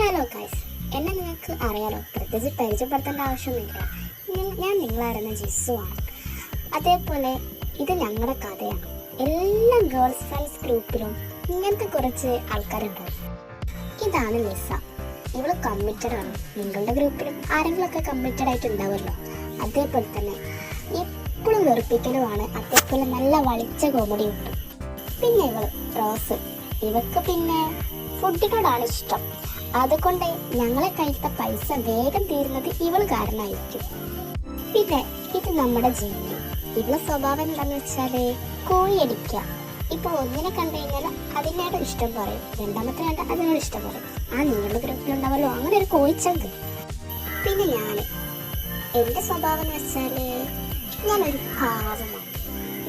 Hello guys, എന്നെ നിങ്ങൾക്ക് അറിയാലോ, പ്രത്യേകിച്ച് പരിചയപ്പെടുത്തേണ്ട ആവശ്യമൊന്നുമില്ല. ഞാൻ നിങ്ങളറിയുന്ന ജിസ്സു ആണ്. അതേപോലെ ഇത് ഞങ്ങളുടെ കഥയാണ്. എല്ലാ ഗേൾസ് ഫ്രണ്ട്സ് ഗ്രൂപ്പിലും ഇങ്ങനത്തെ കുറച്ച് ആൾക്കാരുണ്ടാവും. ഇതാണ് ലിസ. ഇവള് കമ്മിറ്റഡ് ആണ്. നിങ്ങളുടെ ഗ്രൂപ്പിലും ആരെങ്കിലുമൊക്കെ കമ്മിറ്റഡ് ആയിട്ട് ഉണ്ടാവുമല്ലോ. അതേപോലെ തന്നെ എപ്പോഴും വെറുപ്പിക്കലുമാണ്. അതേപോലെ നല്ല വളിച്ച കോമഡി ഉണ്ട്. പിന്നെ ഇവള് റോസ്. ഇവക്ക് പിന്നെ ഫുഡിനോടാണ് ഇഷ്ടം. അതുകൊണ്ട് ഞങ്ങളെ കയ്യിലത്തെ പൈസ വേഗം തീരുന്നത് ഇവള് കാരണമായിരിക്കും. പിന്നെ ഇത് നമ്മുടെ ജിമ്മി. ഇവളെ സ്വഭാവം എന്താണെന്ന് വെച്ചാല് കോഴിയടിക്കുക. ഇപ്പൊ ഒന്നിനെ കണ്ടു കഴിഞ്ഞാൽ അതിനോട് ഇഷ്ടം പറയും, രണ്ടാമത്തെ കണ്ട അതിനോട് ഇഷ്ടം പറയും. നിങ്ങളുടെ ഗ്രൂപ്പിലുണ്ടാവല്ലോ അങ്ങനെ ഒരു കോഴിച്ചങ്ക്. പിന്നെ എന്റെ സ്വഭാവം എന്ന് വെച്ചാല് ഞാനൊരു പാവമാണ്.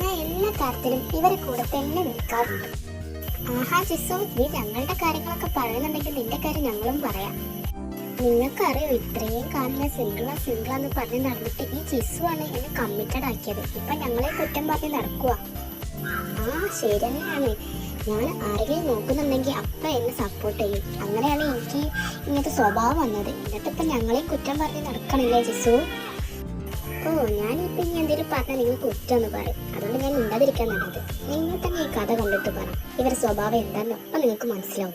ഞാൻ എല്ലാ കാര്യത്തിലും ഇവരെ കൂടെ തന്നെ നിൽക്കാറുണ്ട്. ജിസു, നീ ഞങ്ങളുടെ കാര്യങ്ങളൊക്കെ പറയുന്നുണ്ടെങ്കിൽ നിന്റെ കാര്യം ഞങ്ങളും പറയാം. നിങ്ങൾക്കറിയോ, ഇത്രയും കാലം ഞാൻ സിംഗിളാന്ന് പറഞ്ഞ് നടന്നിട്ട് ഈ ജിസു ആണ് എന്നെ കമ്മിറ്റഡ് ആക്കിയത്. ഇപ്പൊ ഞങ്ങളെ കുറ്റം പറഞ്ഞ് നടക്കുക. ശരി തന്നെയാണ്. ഞാൻ ആരെങ്കിലും നോക്കുന്നുണ്ടെങ്കിൽ അപ്പ എന്നെ സപ്പോർട്ട് ചെയ്യും. അങ്ങനെയാണ് എനിക്ക് ഇങ്ങനത്തെ സ്വഭാവം വന്നത്. എന്നിട്ട് ഇപ്പൊ ഞങ്ങളെയും കുറ്റം പറഞ്ഞ് നടക്കണില്ലേ ജിസു? ഞാനിപ്പോ ഇനി എന്തെങ്കിലും പറഞ്ഞാൽ നിങ്ങൾ കുറ്റമെന്ന് പറയും. അതുകൊണ്ട് ഞാൻ മിണ്ടാതിരിക്കാൻ നല്ലത്. നിങ്ങൾ തന്നെ ഈ കഥ കണ്ടിട്ട് പറ. ഇവരുടെ സ്വഭാവം എന്താണെന്ന് അപ്പം നിങ്ങൾക്ക് മനസ്സിലാവും.